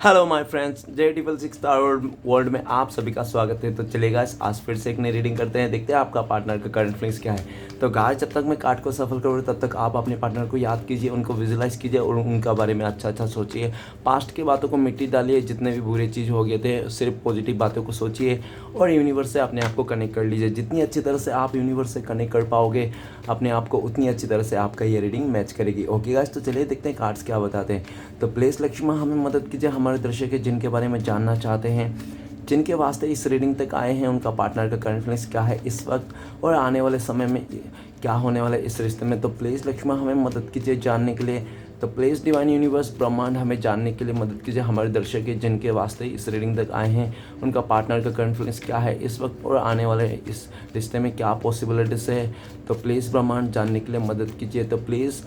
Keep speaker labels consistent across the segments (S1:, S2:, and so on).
S1: Hello my friends, J666 world में आप सभी का स्वागत है। तो चलेगा आज फिर से एक नई रीडिंग करते हैं, देखते हैं आपका पार्टनर का करंट फीलिंग्स क्या है। तो गाइस, जब तक मैं कार्ड को सफल करूँ तब तक आप अपने पार्टनर को याद कीजिए, उनको विजुलाइज कीजिए और उनका बारे में अच्छा अच्छा सोचिए। पास्ट की बातों को मिट्टी डालिए, जितने भी बुरे चीज़ हो गए थे सिर्फ पॉजिटिव बातों को सोचिए और यूनिवर्स से अपने आप को कनेक्ट कर लीजिए। जितनी अच्छी तरह से आप यूनिवर्स से कनेक्ट कर पाओगे अपने आप को, उतनी अच्छी तरह से आपका ये रीडिंग मैच करेगी। ओके गाइस, तो चलिए देखते हैं कार्ड्स क्या बताते हैं। तो प्लीज़ लक्ष्मण हमें मदद कीजिए, हमारे दर्शक के जिनके बारे में जानना चाहते हैं, जिनके वास्ते इस रीडिंग तक आए हैं, उनका पार्टनर का करंट फीलिंग्स क्या है इस वक्त और आने वाले समय में क्या होने वाला है इस रिश्ते में। तो प्लीज़ लक्ष्मण हमें मदद कीजिए जानने के लिए। तो प्लीज़ डिवाइन यूनिवर्स ब्रह्मांड हमें जानने के लिए मदद कीजिए, हमारे दर्शक के जिनके वास्ते इस रीडिंग तक आए हैं, उनका पार्टनर का करंट फीलिंग्स क्या है इस वक्त और आने वाले इस रिश्ते में क्या पॉसिबिलिटीज़ है। तो प्लीज़ ब्रह्मांड जानने के लिए मदद कीजिए। तो प्लीज़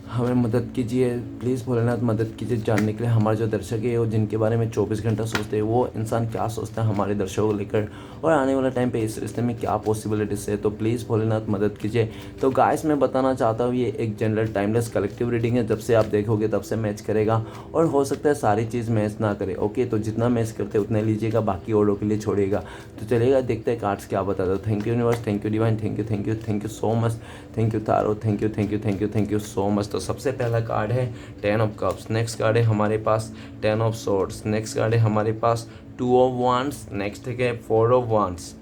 S1: हमें मदद कीजिए, प्लीज़ भोलेनाथ मदद कीजिए जानने के लिए हमारे जो दर्शक है वो जिनके बारे में 24 घंटा सोचते हैं, वो इंसान क्या सोचता है हमारे दर्शकों को लेकर और आने वाले टाइम पे इस रिश्ते में क्या पॉसिबिलिटीज़ है। तो प्लीज़ भोलेनाथ मदद कीजिए। तो गाइस, मैं बताना चाहता हूँ ये एक जनरल टाइमलेस कलेक्टिव रीडिंग है, जब से आप देखोगे तब से मैच करेगा और हो सकता है सारी चीज़ मैच ना करे। ओके, तो जितना मैच करते उतने लीजिएगा, बाकी औरों के लिए छोड़िएगा। तो चलेगा, देखते हैं कार्ड्स क्या बताते हो। Thank you universe, thank you divine, thank you so much, thank you taro, thank you so much. तो सबसे पहला कार्ड है 10 ऑफ कप्स, नेक्स्ट कार्ड है हमारे पास 10 ऑफ सोर्ड्स, नेक्स्ट कार्ड है हमारे पास 2 ऑफ वांड्स, नेक्स्ट है 4 ऑफ वांड्स,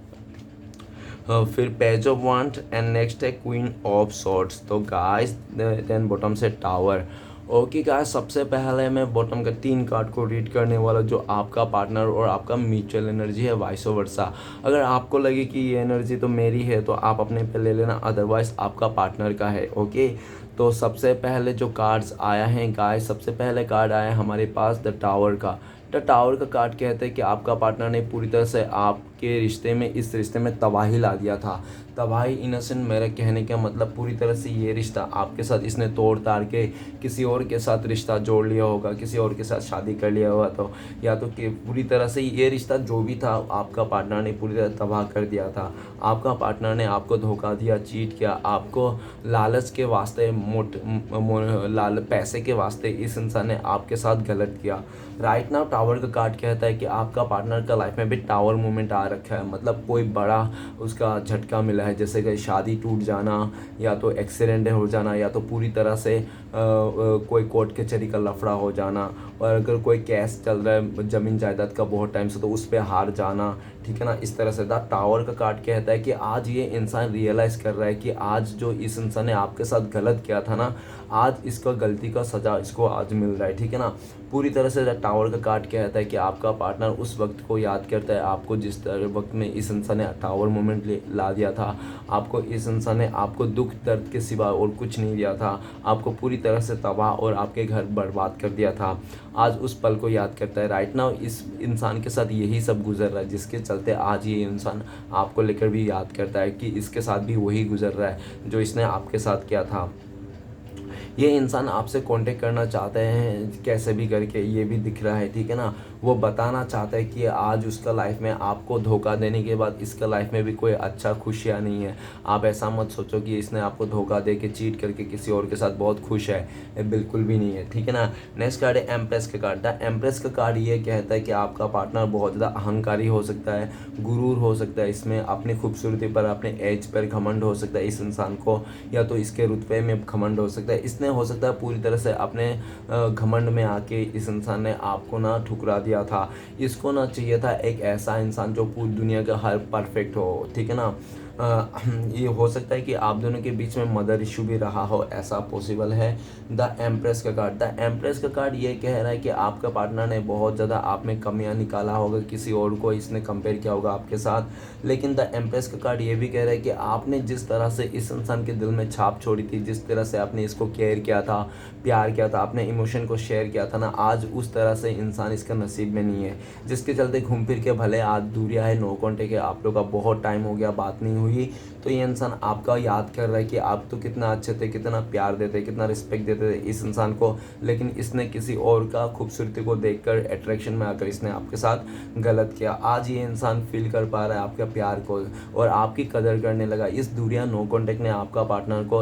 S1: फिर पेज ऑफ वांड एंड नेक्स्ट है क्वीन ऑफ सोर्ड्स। तो गाइस देन बॉटम से टावर। ओके गाइस, सबसे पहले मैं बॉटम का 3 कार्ड को रीड करने वाला, जो आपका पार्टनर और आपका म्यूचुअल एनर्जी है, वाइस वर्सा। अगर आपको लगे कि ये एनर्जी तो मेरी है तो आप अपने पे ले लेना, अदरवाइज आपका पार्टनर का है। ओके, तो सबसे पहले जो कार्ड्स आया है गाइस, सबसे पहले कार्ड आया है हमारे पास द टावर का। द टावर का कार्ड कहते हैं कि आपका पार्टनर ने पूरी तरह से आपके रिश्ते में, इस रिश्ते में तबाही ला दिया था। तबाही इन सेंस, मेरा कहने का मतलब पूरी तरह से ये रिश्ता आपके साथ इसने तोड़ ताड़ के किसी और के साथ रिश्ता जोड़ लिया होगा, किसी और के साथ शादी कर लिया होगा। तो या तो कि पूरी तरह से ये रिश्ता जो भी था आपका पार्टनर ने पूरी तरह तबाह कर दिया था। आपका पार्टनर ने आपको धोखा दिया, चीट किया, आपको लालच के वास्ते पैसे के वास्ते इस इंसान ने आपके साथ गलत किया। राइट नाउ टावर का कार्ड कहता है कि आपका पार्टनर का लाइफ में भी टावर मूवमेंट आ रखा है, मतलब कोई बड़ा उसका झटका मिला है, जैसे कि शादी टूट जाना या तो एक्सीडेंट हो जाना या तो पूरी तरह से कोई कोर्ट कचहरी का लफड़ा हो जाना, और अगर कोई केस चल रहा है ज़मीन जायदाद का बहुत टाइम से तो उस पर हार जाना। ठीक है ना, इस तरह से द टावर का कार्ड कहता है कि आज ये इंसान रियलाइज़ कर रहा है कि आज जो इस इंसान ने आपके साथ गलत किया था ना, आज इसका गलती का सज़ा इसको आज मिल रहा है। ठीक है ना, पूरी तरह से द टावर का कार्ड कहता है कि आपका पार्टनर उस वक्त को याद करता है, आपको जिस वक्त में इस इंसान ने टावर मोमेंट ला दिया था, आपको इस इंसान ने आपको दुख दर्द के सिवा और कुछ नहीं दिया था, आपको पूरी तरह से तबाह और आपके घर बर्बाद कर दिया था। आज उस पल को याद करता है। राइट नाउ इस इंसान के साथ यही सब गुजर रहा है, जिसके चलते आज ये इंसान आपको लेकर भी याद करता है कि इसके साथ भी वही गुजर रहा है जो इसने आपके साथ किया था। ये इंसान आपसे कांटेक्ट करना चाहते हैं कैसे भी करके, ये भी दिख रहा है। ठीक है ना, वो बताना चाहता है कि आज उसका लाइफ में आपको धोखा देने के बाद इसका लाइफ में भी कोई अच्छा खुशियाँ नहीं है। आप ऐसा मत सोचो कि इसने आपको धोखा दे के चीट करके किसी और के साथ बहुत खुश है, ये बिल्कुल भी नहीं है। ठीक है ना, नेक्स्ट कार्ड है एम्प्रेस का कार्ड। द एम्प्रेस का कार्ड ये कहता है कि आपका पार्टनर बहुत ज़्यादा अहंकारी हो सकता है, गुरूर हो सकता है, इसमें अपनी खूबसूरती पर, अपने एज पर घमंड हो सकता है इस इंसान को, या तो इसके रुतबे में घमंड हो सकता है। इसने हो सकता है पूरी तरह से अपने घमंड में आके इस इंसान ने आपको ना ठुकरा दिया था। इसको ना चाहिए था एक ऐसा इंसान जो पूरी दुनिया का हर परफेक्ट हो। ठीक है ना, ये हो सकता है कि आप दोनों के बीच में मदर इशू भी रहा हो, ऐसा पॉसिबल है। द एम्प्रेस का कार्ड, द एम्प्रेस का कार्ड ये कह रहा है कि आपका पार्टनर ने बहुत ज़्यादा आप में कमियां निकाला होगा, किसी और को इसने कंपेयर किया होगा आपके साथ। लेकिन द एम्प्रेस का कार्ड ये भी कह रहा है कि आपने जिस तरह से इस इंसान के दिल में छाप छोड़ी थी, जिस तरह से आपने इसको केयर किया था, प्यार किया था, आपने इमोशन को शेयर किया था ना, आज उस तरह से इंसान इसका नसीब में नहीं है, जिसके चलते घूम फिर के भले आज दूरिया है, नो कॉन्टेक्ट है, आप लोग का बहुत टाइम हो गया, बात नहीं हुई तो ये इंसान आपका याद कर रहा है कि आप तो कितना अच्छे थे, कितना प्यार देते, कितना रिस्पेक्ट देते थे इस इंसान को, लेकिन इसने किसी और का खूबसूरती को देखकर अट्रैक्शन में आकर इसने आपके साथ गलत किया। आज ये इंसान फील कर पा रहा है आपके प्यार को और आपकी कदर करने लगा। इस दूरिया नो कॉन्टेक्ट ने आपका पार्टनर को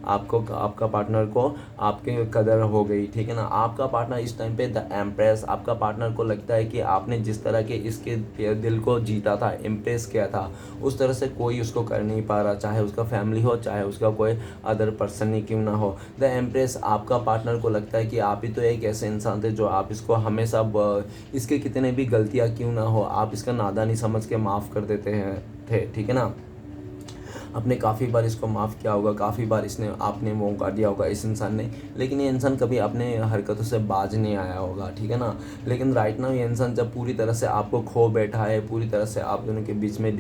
S1: आपका पार्टनर को आपके कदर हो गई, ठीक है ना। आपका पार्टनर इस टाइम पे द एम्प्रेस, आपका पार्टनर को लगता है कि आपने जिस तरह के इसके दिल को जीता था, इम्प्रेस किया था, उस तरह से कोई उसको कर नहीं पा रहा, चाहे उसका फैमिली हो, चाहे उसका कोई अदर पर्सन ही क्यों ना हो। द एम्प्रेस, आपका पार्टनर को लगता है कि आप ही तो एक ऐसे इंसान थे जो आप इसको हमेशा इसके कितने भी गलतियाँ क्यों ना हो, आप इसका नादानी समझ के माफ़ कर देते हैं थे, ठीक है ना। आपने काफ़ी बार इसको माफ़ किया होगा, काफ़ी बार इसने आपने मौका दिया होगा इस इंसान ने, लेकिन ये इंसान कभी अपने हरकतों से बाज नहीं आया होगा, ठीक है ना। लेकिन राइट नाउ ये इंसान जब पूरी तरह से आपको खो बैठा है, पूरी तरह से आप दोनों के बीच में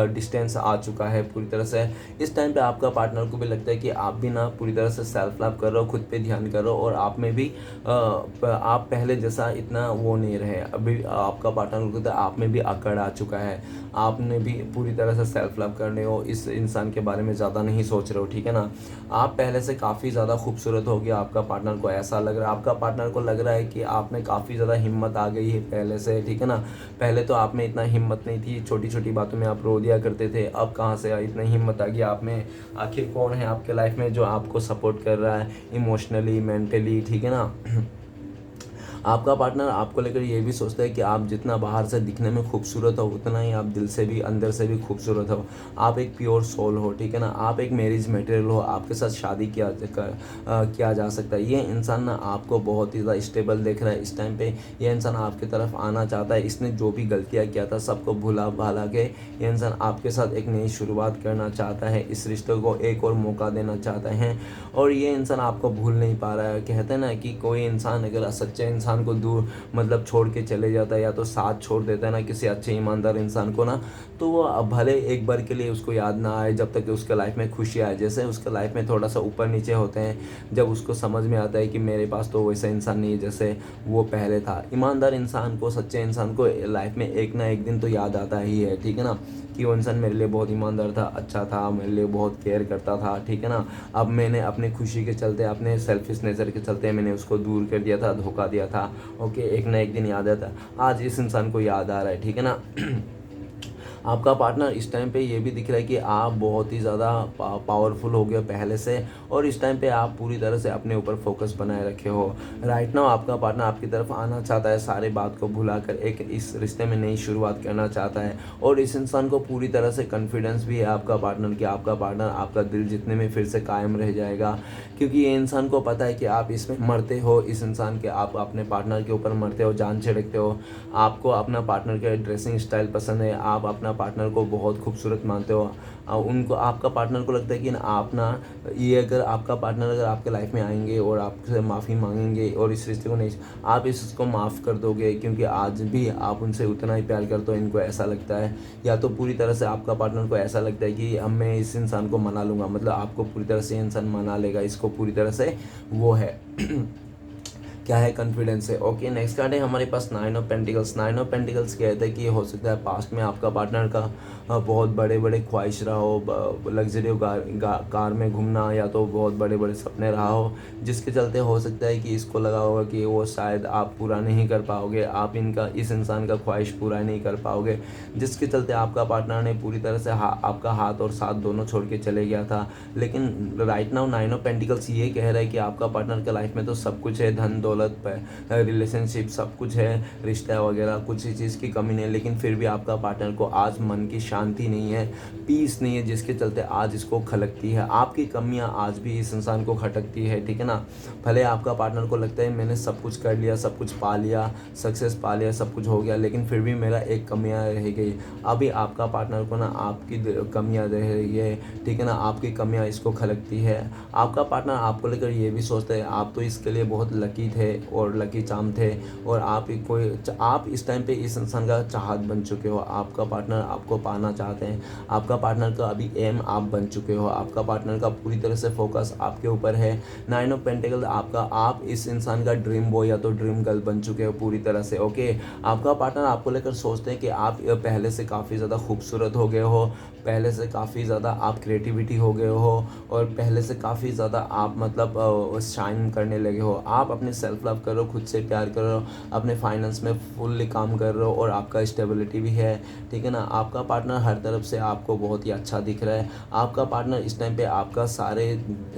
S1: डिस्टेंस आ चुका है पूरी तरह से, इस टाइम पे आपका पार्टनर को भी लगता है कि आप भी ना पूरी तरह से सेल्फ लव कर रहे हो, खुद पे ध्यान कर रहे हो और आप में भी आप पहले जैसा इतना वो नहीं रहे। अभी आपका पार्टनर को आप में भी अकड़ आ चुका है, आपने भी पूरी तरह से सेल्फ लव कर रहे हो, इस इंसान के बारे में ज़्यादा नहीं सोच रहे हो, ठीक है ना। आप पहले से काफ़ी ज़्यादा खूबसूरत हो गया, आपका पार्टनर को ऐसा लग रहा है, आपका पार्टनर को लग रहा है कि आप में काफ़ी ज़्यादा हिम्मत आ गई है पहले से, ठीक है ना। पहले तो आप में इतना हिम्मत नहीं थी, छोटी छोटी बातों में आप रो दिया करते थे, अब कहाँ से इतनी हिम्मत आ गई आप में। आखिर कौन है आपके लाइफ में जो आपको सपोर्ट कर रहा है इमोशनली, मेंटली, ठीक है ना। आपका पार्टनर आपको लेकर ये भी सोचता है कि आप जितना बाहर से दिखने में खूबसूरत हो, उतना ही आप दिल से भी, अंदर से भी खूबसूरत हो। आप एक प्योर सोल हो, ठीक है ना। आप एक मैरिज मटेरियल हो, आपके साथ शादी किया जा सकता है। ये इंसान ना आपको बहुत ही ज़्यादा स्टेबल देख रहा है इस टाइम पे। ये इंसान आपकी तरफ आना चाहता है, इसने जो भी गलतियाँ किया था सबको भुला भाला के ये इंसान आपके साथ एक नई शुरुआत करना चाहता है, इस रिश्ते को एक और मौका देना चाहते हैं और ये इंसान आपको भूल नहीं पा रहा है। कहते हैं ना कि कोई इंसान अगर सच्चे इंसान को दूर मतलब छोड़ के चले जाता है या तो साथ छोड़ देता है ना किसी अच्छे ईमानदार इंसान को ना, तो वो भले एक बार के लिए उसको याद ना आए, जब तक कि उसके लाइफ में खुशी आए। जैसे उसके लाइफ में थोड़ा सा ऊपर नीचे होते हैं, जब उसको समझ में आता है कि मेरे पास तो वैसा इंसान नहीं है जैसे वो पहले था। ईमानदार इंसान को, सच्चे इंसान को लाइफ में एक ना एक दिन तो याद आता ही है, ठीक है ना, कि वो इंसान मेरे लिए बहुत ईमानदार था, अच्छा था, मेरे लिए बहुत केयर करता था, ठीक है ना। अब मैंने अपनी खुशी के चलते, अपने सेल्फिश नेचर के चलते मैंने उसको दूर कर दिया था, धोखा दिया था। ओके, एक ना एक दिन याद आता, आज इस इंसान को याद आ रहा है, ठीक है ना। आपका पार्टनर इस टाइम पे ये भी दिख रहा है कि आप बहुत ही ज़्यादा पावरफुल हो गए पहले से और इस टाइम पे आप पूरी तरह से अपने ऊपर फोकस बनाए रखे हो। राइट नाउ आपका पार्टनर आपकी तरफ आना चाहता है, सारे बात को भुलाकर एक इस रिश्ते में नई शुरुआत करना चाहता है और इस इंसान को पूरी तरह से कॉन्फिडेंस भी है आपका पार्टनर कि आपका पार्टनर आपका दिल जीतने में फिर से कायम रह जाएगा, क्योंकि ये इंसान को पता है कि आप इसमें मरते हो, इस इंसान के, आप अपने पार्टनर के ऊपर मरते हो, जान छिड़कते हो। आपको अपना पार्टनर का ड्रेसिंग स्टाइल पसंद है, आप अपना पार्टनर को बहुत खूबसूरत मानते हो। उनको, आपका पार्टनर को लगता है कि आप ना, ये अगर आपका पार्टनर अगर आपके लाइफ में आएंगे और आपसे माफ़ी मांगेंगे और इस रिश्ते को नहीं, आप इसको माफ़ कर दोगे, क्योंकि आज भी आप उनसे उतना ही प्यार करते हो, इनको ऐसा लगता है। या तो पूरी तरह से आपका पार्टनर को ऐसा लगता है कि अब मैं इस इंसान को मना लूँगा, मतलब आपको पूरी तरह से इंसान मना लेगा, इसको पूरी तरह से वो है क्या है, कॉन्फिडेंस है। ओके, नेक्स्ट कार्ड है हमारे पास 9 ऑफ पेंटिकल्स। 9 ऑफ पेंटिकल्स कहते हैं कि हो सकता है पास्ट में आपका पार्टनर का बहुत बड़े बड़े ख्वाहिश रहा हो, लग्जरी कार में घूमना, या तो बहुत बड़े बड़े सपने रहा हो, जिसके चलते हो सकता है कि इसको लगा होगा कि वो शायद आप पूरा नहीं कर पाओगे, आप इस इंसान का ख्वाहिश पूरा नहीं कर पाओगे, जिसके चलते आपका पार्टनर ने पूरी तरह से आपका हाथ और साथ दोनों छोड़ के चले गया था। लेकिन राइट नाउ 9 ऑफ पेंटिकल्स ये कह रहा है कि आपका पार्टनर के लाइफ में तो सब कुछ है, धन दौलत, रिलेशनशिप, सब कुछ है, रिश्ता वगैरह, कुछ ही चीज़ की कमी नहीं है, लेकिन फिर भी आपका पार्टनर को आज मन की शांति नहीं है, पीस नहीं है, जिसके चलते आज इसको खलकती है। आपकी कमियां आज भी इस इंसान को खटकती है, ठीक है ना। भले आपका पार्टनर को लगता है मैंने सब कुछ कर लिया, सब कुछ पा लिया, सक्सेस पा लिया, सब कुछ हो गया, लेकिन फिर भी मेरा एक कमियां रह गई। अभी आपका पार्टनर को ना आपकी कमियां रह रही है, ठीक है ना, आपकी कमियां इसको खलकती है। आपका पार्टनर आपको लेकर ये भी सोचता है आप तो इसके लिए बहुत लकी थे, थे और लकी चार्म थे, और आप इस टाइम पे इस इंसान का चाहत बन चुके हो। आपका पार्टनर आपको पाना चाहते हैं, आपका पार्टनर का अभी एम आप बन चुके हो, आपका पार्टनर का पूरी तरह से फोकस आपके ऊपर है। 9 ऑफ पेंटिकल आप इस इंसान का ड्रीम बॉय या तो ड्रीम गर्ल बन चुके हो पूरी तरह से। ओके, आपका पार्टनर आपको लेकर सोचते हैं कि आप पहले से काफ़ी ज़्यादा खूबसूरत हो गए हो, पहले से काफ़ी ज़्यादा आप क्रिएटिविटी हो गए हो, और पहले से काफ़ी ज़्यादा आप मतलब शाइन करने लगे हो। आप अपने सेल्फ लव करो, खुद से प्यार करो, अपने फाइनेंस में फुल्ली काम कर रहे हो, और आपका स्टेबिलिटी भी है, ठीक है ना। आपका पार्टनर हर तरफ से आपको बहुत ही अच्छा दिख रहा है। आपका पार्टनर इस टाइम पे आपका सारे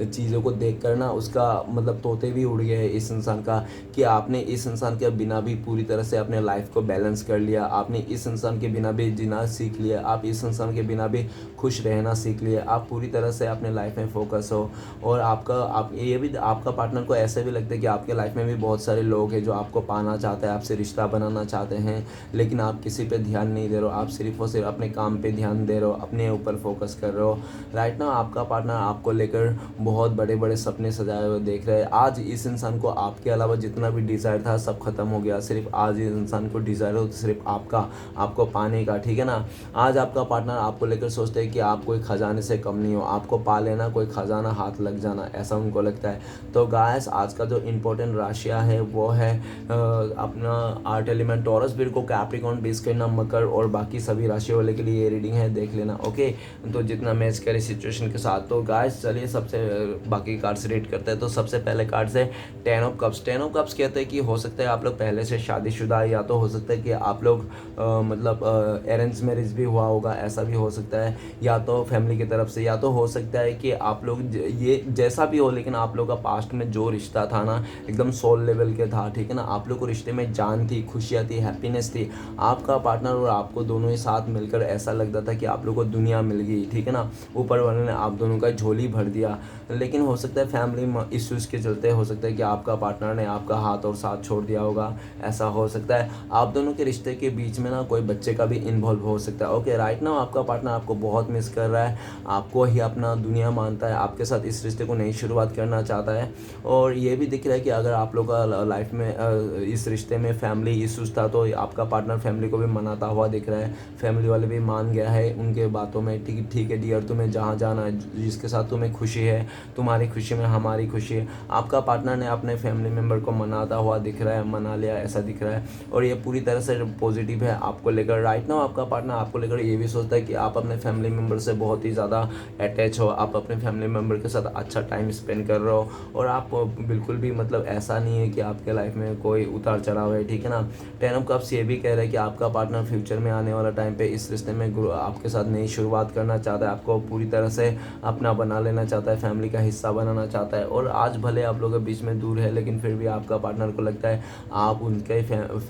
S1: चीज़ों को देख कर ना उसका मतलब तोते भी उड़ गए हैं इस इंसान का, कि आपने इस इंसान के बिना भी पूरी तरह से अपने लाइफ को बैलेंस कर लिया, आपने इस इंसान के बिना भी जीना सीख लिया, आप इस इंसान के बिना भी खुश रहना सीख लिया, आप पूरी तरह से अपने लाइफ में फोकस हो। और आप ये भी आपका पार्टनर को ऐसे भी लगता है कि आपके लाइफ में भी बहुत सारे लोग हैं जो आपको पाना चाहते हैं, आपसे रिश्ता बनाना चाहते हैं, लेकिन आप किसी पे ध्यान नहीं दे रहे हो, आप सिर्फ और सिर्फ अपने काम पे ध्यान दे रहे हो, अपने ऊपर फोकस कर रहे हो। राइट ना, आपका पार्टनर आपको लेकर बहुत बड़े बड़े सपने सजाए हुए देख रहे हैं। आज इस इंसान को आपके अलावा जितना भी डिज़ायर था सब खत्म हो गया, सिर्फ आज इस इंसान को डिज़ायर हो सिर्फ आपको पाने का, ठीक है ना। आज आपका पार्टनर आपको लेकर सोचते हैं कि आप कोई खजाने से कम नहीं हो, आपको पा लेना कोई खजाना हाथ लग जाना, ऐसा उनको लगता है। तो गाइस, आज का जो इम्पोर्टेंट राशियाँ है वो है अपना art element taurus, Virgo, Capricorn, base करना, मकर, और बाकी सभी राशि वाले के लिए ये रीडिंग है, देख लेना। ओके, तो जितना मैच करे सिचुएशन के साथ। तो गाइस चलिए सबसे बाकी कार्ड्स रीड करते हैं। तो सबसे पहले कार्ड्स है 10 ऑफ कप्स। 10 ऑफ कप्स कहते हैं कि हो सकता है आप लोग पहले से शादीशुदा, या तो हो सकता है कि आप लोग मतलब अरेंज मैरिज भी हुआ होगा, ऐसा भी हो सकता है, या तो फैमिली की तरफ से, या तो हो सकता है कि आप लोग ये जैसा भी हो, लेकिन आप लोग का पास्ट में जो रिश्ता था ना एकदम सोल लेवल के था, ठीक है ना। आप लोग को रिश्ते में जान थी, खुशियाँ थी, हैप्पीनेस थी। आपका पार्टनर और आपको दोनों ही साथ मिलकर ऐसा लगता था कि आप लोग को दुनिया मिल गई, ठीक है ना। ऊपर वाले ने आप दोनों का झोली भर दिया। लेकिन हो सकता है फैमिली इश्यूज़ के चलते हो सकता है कि आपका पार्टनर ने आपका हाथ और साथ छोड़ दिया होगा, ऐसा हो सकता है। आप दोनों के रिश्ते के बीच में ना कोई बच्चे का भी इन्वॉल्व हो सकता है। ओके, राइट ना, आपका पार्टनर आपको बहुत मिस कर रहा है, आपको ही अपना दुनिया मानता है, आपके साथ इस रिश्ते को नई शुरुआत करना चाहता है। और ये भी दिख रहा है कि अगर आप लोग का लाइफ में इस रिश्ते में फैमिली इश्यूज था, तो आपका पार्टनर फैमिली को भी मनाता हुआ दिख रहा है। फैमिली वाले भी मान गया है उनके बातों में, ठीक है डियर, तुम्हें जहाँ जाना है, जिसके साथ तुम्हें खुशी है, तुम्हारी खुशी में हमारी खुशी है। आपका पार्टनर ने अपने फैमिली मेम्बर को मनाता हुआ दिख रहा है, मना लिया ऐसा दिख रहा है, और ये पूरी तरह से पॉजिटिव है आपको लेकर। राइट नाउ आपका पार्टनर आपको लेकर ये भी सोचता है कि आप अपने फैमिली मेम्बर से बहुत ही ज़्यादा अटैच हो, आप अपने फैमिली मेम्बर के साथ अच्छा टाइम स्पेंड कर रहे हो, और आप बिल्कुल भी मतलब ऐसा नहीं है कि आपके लाइफ में कोई उतार चढ़ाव है, ठीक है ना। 10 ऑफ कप्स ये भी कह रहा है कि आपका पार्टनर फ्यूचर में आने वाला टाइम पे इस रिश्ते में आपके साथ नई शुरुआत करना चाहता है, आपको पूरी तरह से अपना बना लेना चाहता है, फैमिली का हिस्सा बनाना चाहता है। और आज भले आप लोगों के बीच में दूर है, लेकिन फिर भी आपका पार्टनर को लगता है आप उनके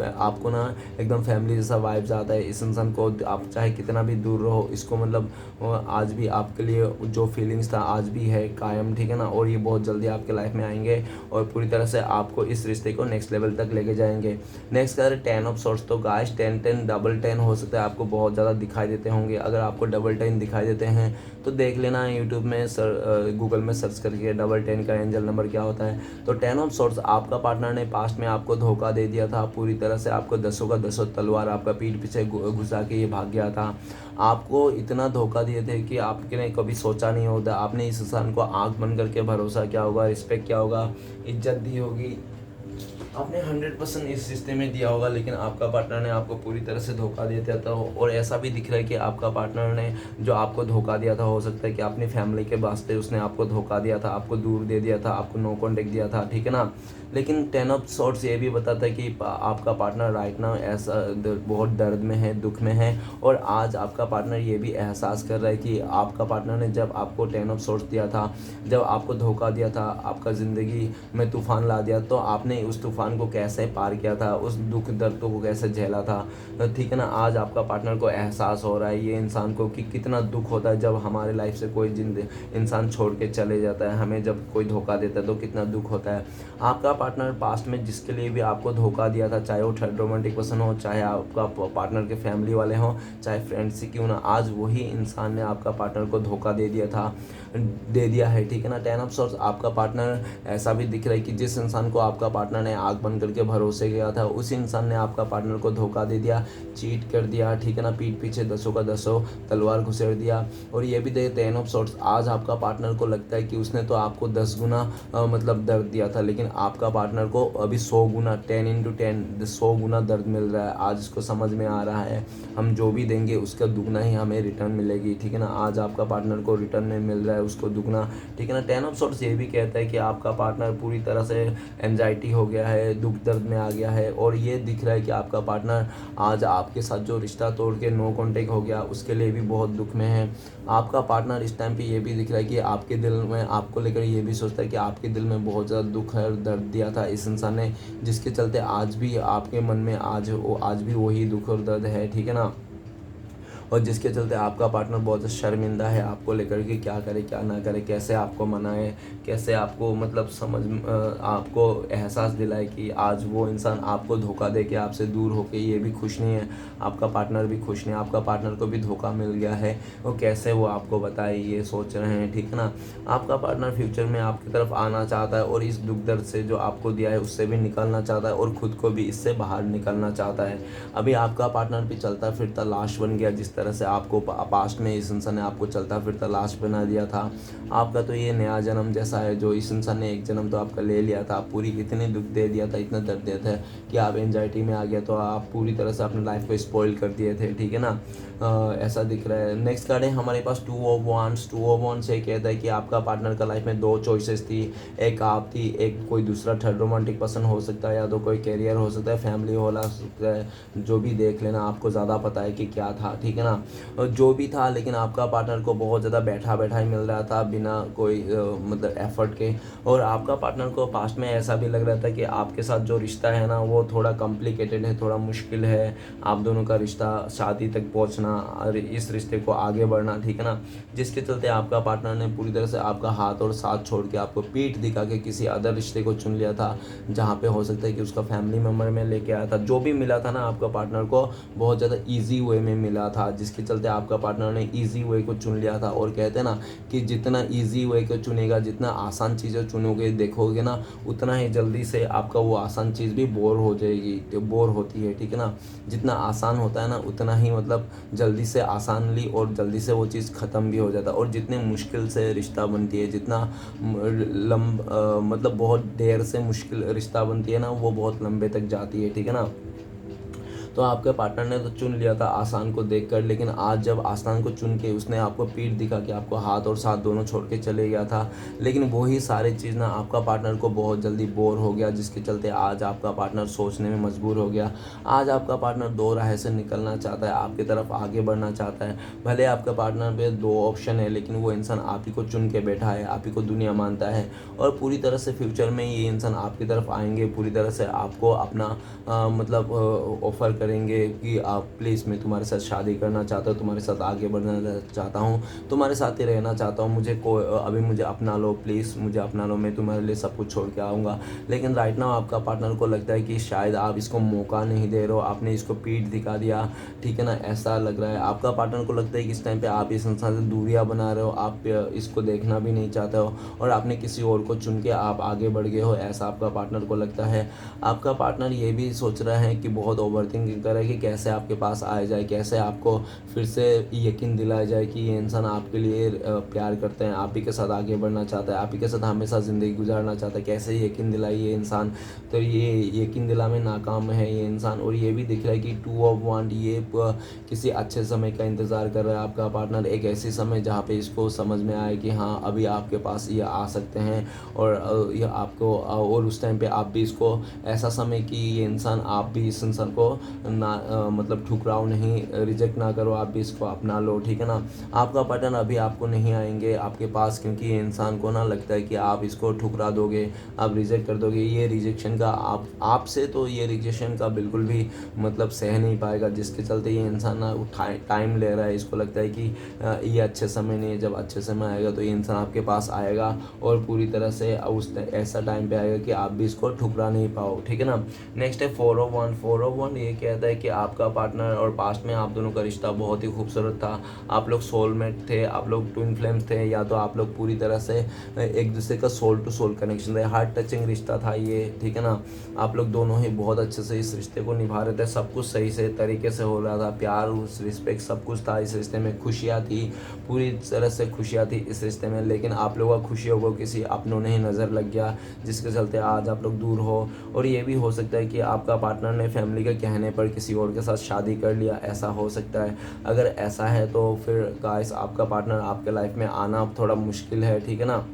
S1: आपको ना एकदम फैमिली जैसा वाइब्स आता है। इस इंसान को आप चाहे कितना भी दूर रहो, इसको मतलब आज भी आपके लिए जो फीलिंग्स था आज भी है कायम, ठीक है ना। और ये बहुत जल्दी आपके लाइफ में आएंगे और पूरी तरह से आपको इस रिश्ते को नेक्स्ट लेवल तक लेके जाएंगे। नेक्स्ट करें 10 ऑफ सोर्ट्स। तो गाइस 10 डबल 10 हो सकता है आपको बहुत ज़्यादा दिखाई देते होंगे। अगर आपको डबल 10 दिखाई देते हैं तो देख लेना यूट्यूब में गूगल में सर्च करके डबल 10 का एंजल नंबर क्या होता है। तो 10 ऑफ सोर्ट्स, आपका पार्टनर ने पास्ट में आपको धोखा दे दिया था, पूरी तरह से आपको दसों का दसों तलवार आपका पीठ पीछे घुसा के ये भाग गया था। आपको इतना धोखा दिए थे कि आपने कभी सोचा नहीं होता, आपने इस इंसान को आँख बंद करके भरोसा किया होगा, रिस्पेक्ट किया होगा, इज्जत दी होगी, आपने 100% इस रिश्ते में दिया होगा, लेकिन आपका पार्टनर ने आपको पूरी तरह से धोखा दे दिया था। और ऐसा भी दिख रहा है कि आपका पार्टनर ने जो आपको धोखा दिया था, हो सकता है कि अपनी फैमिली के वास्ते उसने आपको धोखा दिया था, आपको दूर दे दिया था, आपको नो कॉन्टेक्ट दिया था, ठीक है ना। लेकिन 10 ऑफ सोर्ट्स ये भी बताता है कि आपका पार्टनर राइट नाउ ऐसा बहुत दर्द में है, दुख में है। और आज आपका पार्टनर ये भी एहसास कर रहा है कि आपका पार्टनर ने जब आपको 10 ऑफ सोर्ट्स दिया था, जब आपको धोखा दिया था, आपका ज़िंदगी में तूफ़ान ला दिया, तो आपने उस तूफ़ान को कैसे पार किया था, उस दुख दर्दों को कैसे झेला था, ठीक है ना। आज आपका पार्टनर को एहसास हो रहा है ये इंसान को कि कितना दुख होता है जब हमारे लाइफ से कोई इंसान छोड़ के चले जाता है, हमें जब कोई धोखा देता है तो कितना दुख होता है। आपका पार्टनर पास्ट में जिसके लिए भी आपको धोखा दिया था, चाहे वो थर्ड रोमांटिक पर्सन हो, चाहे आपका पार्टनर के फैमिली वाले हों, चाहे फ्रेंड्स ही क्यों ना, आज वही इंसान ने आपका पार्टनर को धोखा दे दिया है, ठीक है ना। 10 ऑफ सोर्ट्स, आपका पार्टनर ऐसा भी दिख रहा है कि जिस इंसान को आपका पार्टनर ने आँख बंद करके भरोसे गया था, उस इंसान ने आपका पार्टनर को धोखा दे दिया, चीट कर दिया, ठीक है ना, पीठ पीछे दसों का दसों तलवार घुसेड़ दिया। और ये भी देखते टेन ऑफ सॉर्ट्स, आज आपका पार्टनर को लगता है कि उसने तो आपको 10 गुना मतलब दर्द दिया था, लेकिन आपका पार्टनर को अभी 100 गुना 10 × 10 100 गुना दर्द मिल रहा है। आज इसको समझ में आ रहा है हम जो भी देंगे उसका दुगना ही हमें रिटर्न मिलेगी, ठीक है ना। आज आपका पार्टनर को रिटर्न में मिल रहा है उसको दुगना, ठीक है ना। 10 ऑफ सॉर्ट्स ये भी कहता है कि आपका पार्टनर पूरी तरह से एंजाइटी हो गया है, दुख दर्द में आ गया है। और ये दिख रहा है कि आपका पार्टनर आज आपके साथ जो रिश्ता तोड़ के नो कॉन्टेक्ट हो गया उसके लिए भी बहुत दुख में है। आपका पार्टनर इस टाइम पे ये भी दिख रहा है कि आपके दिल में आपको लेकर ये भी सोचता है कि आपके दिल में बहुत ज़्यादा दुख है और दर्द दिया था इस इंसान ने, जिसके चलते आज भी आपके मन में आज भी वही दुख और दर्द है, ठीक है ना। और जिसके चलते आपका पार्टनर बहुत शर्मिंदा है आपको लेकर कि क्या करे क्या ना करे, कैसे आपको मनाए, कैसे आपको मतलब आपको एहसास दिलाए कि आज वो इंसान आपको धोखा दे के आपसे दूर होके ये भी खुश नहीं है, आपका पार्टनर भी खुश नहीं है, आपका पार्टनर को भी धोखा मिल गया है, वो कैसे वो आपको बताए ये सोच रहे हैं, ठीक है ना। आपका पार्टनर फ्यूचर में आपकी तरफ आना चाहता है और इस दुख दर्द से जो आपको दिया है उससे भी निकलना चाहता है और ख़ुद को भी इससे बाहर निकलना चाहता है। अभी आपका पार्टनर भी चलता फिरता लाश बन गया, जिस तरह से आपको पास्ट में इस इंसान ने आपको चलता फिरता लाश बना दिया था। आपका तो ये नया जन्म जैसा है, जो इस इंसान ने एक जन्म तो आपका ले लिया था, पूरी इतनी दुख दे दिया था, इतना दर्द दिया था कि आप एंजाइटी में आ गया, तो आप पूरी तरह से अपनी लाइफ को स्पॉइल कर दिए थे, ठीक है ना। ऐसा दिख रहा है। नेक्स्ट कार्ड है हमारे पास 2 ऑफ वांड्स। 2 ऑफ वांड्स ये कहता है कि आपका पार्टनर का लाइफ में 2 चॉइसेस थी, एक आप थी, एक कोई दूसरा थर्ड रोमांटिक पर्सन हो सकता है, या तो कोई कैरियर हो सकता है, फैमिली हो सकता है, जो भी देख लेना, आपको ज़्यादा पता है कि क्या था, ठीक है ना। जो भी था, लेकिन आपका पार्टनर को बहुत ज़्यादा बैठा बैठा ही मिल रहा था बिना कोई मतलब एफर्ट के। और आपका पार्टनर को पास्ट में ऐसा भी लग रहा था कि आपके साथ जो रिश्ता है ना वो थोड़ा कॉम्प्लिकेटेड है, थोड़ा मुश्किल है, आप दोनों का रिश्ता शादी तक पहुंचना और इस रिश्ते को आगे बढ़ना, ठीक है ना। जिसके चलते आपका पार्टनर ने पूरी तरह से आपका हाथ और साथ छोड़ के आपको पीठ दिखा के किसी अदर रिश्ते को चुन लिया था, जहाँ पे हो सकता है कि उसका फैमिली मेम्बर में लेके आया था। जो भी मिला था ना आपका पार्टनर को बहुत ज़्यादा ईजी वे में मिला था, जिसके चलते आपका पार्टनर ने ईजी वे को चुन लिया था। और कहते हैं ना कि जितना ईजी वे को चुनेगा, जितना आसान चीज़ें चुनोगे देखोगे ना, उतना ही जल्दी से आपका वो आसान चीज़ भी बोर हो जाएगी, तो बोर होती है, ठीक है ना। जितना आसान होता है ना उतना ही मतलब जल्दी से आसानली और जल्दी से वो चीज़ ख़त्म भी हो जाता है। और जितने मुश्किल से रिश्ता बनती है, जितना मतलब बहुत देर से मुश्किल रिश्ता बनती है ना, वो बहुत लंबे तक जाती है, ठीक है ना। तो आपके पार्टनर ने तो चुन लिया था आसान को देखकर, लेकिन आज जब आसान को चुन के उसने आपको पीठ दिखा के आपको हाथ और साथ दोनों छोड़ के चले गया था, लेकिन वही सारी चीज़ ना आपका पार्टनर को बहुत जल्दी बोर हो गया, जिसके चलते आज आपका पार्टनर सोचने में मजबूर हो गया। आज आपका पार्टनर 2 राह से निकलना चाहता है, आपकी तरफ आगे बढ़ना चाहता है। भले आपके पार्टनर पे 2 ऑप्शन है, लेकिन वो इंसान आप ही को चुन के बैठा है, आप ही को दुनिया मानता है। और पूरी तरह से फ्यूचर में ये इंसान आपकी तरफ आएंगे, पूरी तरह से आपको अपना मतलब ऑफ़र करेंगे कि आप प्लीज़, मैं तुम्हारे साथ शादी करना चाहता हूँ, तुम्हारे साथ आगे बढ़ना चाहता हूँ, तुम्हारे साथ ही रहना चाहता हूँ, अभी मुझे अपना लो प्लीज़, मुझे अपना लो, मैं तुम्हारे लिए सब कुछ छोड़ के आऊँगा। लेकिन राइट नाउ आपका पार्टनर को लगता है कि शायद आप इसको मौका नहीं दे रहे हो, आपने इसको पीठ दिखा दिया, ठीक है ना, ऐसा लग रहा है। आपका पार्टनर को लगता है कि इस टाइम पे आप इस इंसान से दूरियां बना रहे हो, आप इसको देखना भी नहीं चाहते हो और आपने किसी और को चुन के आप आगे बढ़ गए हो, ऐसा आपका पार्टनर को लगता है। आपका पार्टनर ये भी सोच रहा है कि बहुत ओवरथिंकिंग कर रहा है कि कैसे आपके पास आ जाए, कैसे आपको फिर से यकीन दिलाया जाए कि ये इंसान आपके लिए प्यार करते हैं, आप ही के साथ आगे बढ़ना चाहता है, आप ही के साथ हमेशा ज़िंदगी गुजारना चाहता है, कैसे यकीन दिलाए ये इंसान। तो ये यकीन दिला में नाकाम है ये इंसान। और ये भी दिख रहा है कि 2 ऑफ वांड, ये किसी अच्छे समय का इंतज़ार कर रहा है आपका पार्टनर, एक ऐसी समय जहाँ पे इसको समझ में आए कि हाँ अभी आपके पास ये आ सकते हैं और ये आपको, और उस टाइम पे आप भी इसको ऐसा समय कि ये इंसान, आप भी इस इंसान को मतलब ठुकराओ नहीं, रिजेक्ट ना करो, आप भी इसको अपना लो, ठीक है ना। आपका पार्टनर अभी आपको नहीं आएंगे आपके पास, क्योंकि ये इंसान को ना लगता है कि आप इसको ठुकरा दोगे, आप रिजेक्ट कर दोगे। ये रिजेक्शन का आपसे तो ये रिजेक्शन का बिल्कुल भी मतलब सह नहीं पाएगा, जिसके चलते ये इंसान ना टाइम ले रहा है। इसको लगता है कि ये अच्छे समय नहीं है, जब अच्छे समय आएगा तो ये इंसान आपके पास आएगा और पूरी तरह से ऐसा टाइम पे आएगा कि आप भी इसको ठुकरा नहीं पाओ, ठीक है ना। नेक्स्ट है 4 ऑफ 1। 4 ऑफ 1 ये कहता है कि आपका पार्टनर और पास्ट में आप दोनों का रिश्ता बहुत ही खूबसूरत था, आप लोग सोलमेट थे, आप लोग ट्विन फ्लेम्स थे, या तो आप लोग पूरी तरह से एक दूसरे का सोल टू सोल कनेक्शन थे, हार्ट टचिंग रिश्ता था ये, ठीक है ना। आप लोग दोनों ही बहुत अच्छे से इस रिश्ते को निभा रहे थे, सब कुछ सही से तरीके से हो रहा था, प्यार उस रिस्पेक्ट सब कुछ था इस रिश्ते में, खुशियाँ थी, पूरी तरह से खुशियाँ थी इस रिश्ते में। लेकिन आप लोगों का खुशियों को किसी अपनों ने ही नज़र लग गया, जिसके चलते आज आप लोग दूर हो। और ये भी हो सकता है कि आपका पार्टनर ने फैमिली के कहने पर किसी और के साथ शादी कर लिया, ऐसा हो सकता है। अगर ऐसा है तो फिर गाइस आपका पार्टनर आपके लाइफ में आना थोड़ा मुश्किल है, ठीक है ना,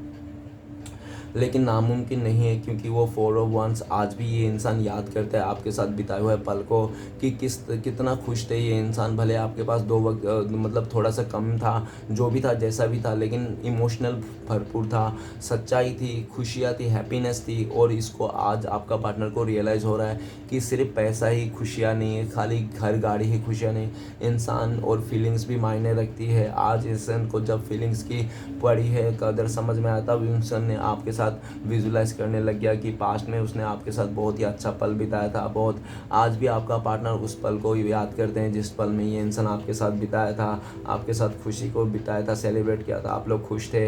S1: लेकिन नामुमकिन नहीं है, क्योंकि वो 401 आज भी ये इंसान याद करता है आपके साथ बिताए हुए पल को, कि कितना खुश थे ये इंसान। भले आपके पास दो वक्त मतलब थोड़ा सा कम था, जो भी था जैसा भी था, लेकिन इमोशनल भरपूर था, सच्चाई थी, खुशियाँ थी, हैप्पीनेस थी। और इसको आज आपका पार्टनर को रियलाइज़ हो रहा है कि सिर्फ पैसा ही खुशियाँ नहीं है, खाली घर गाड़ी ही खुशियाँ नहीं, इंसान और फीलिंग्स भी मायने रखती है। आज इंसान को जब फीलिंग्स की पड़ी है कदर समझ में आता, तब इंसान ने आपके साथ विजुलाइज करने लग गया कि पास्ट में उसने आपके साथ बहुत ही अच्छा पल बिताया था। बहुत आज भी आपका पार्टनर उस पल को याद करते हैं जिस पल में ये इंसान आपके साथ बिताया था, आपके साथ खुशी को बिताया था, सेलिब्रेट किया था, आप लोग खुश थे।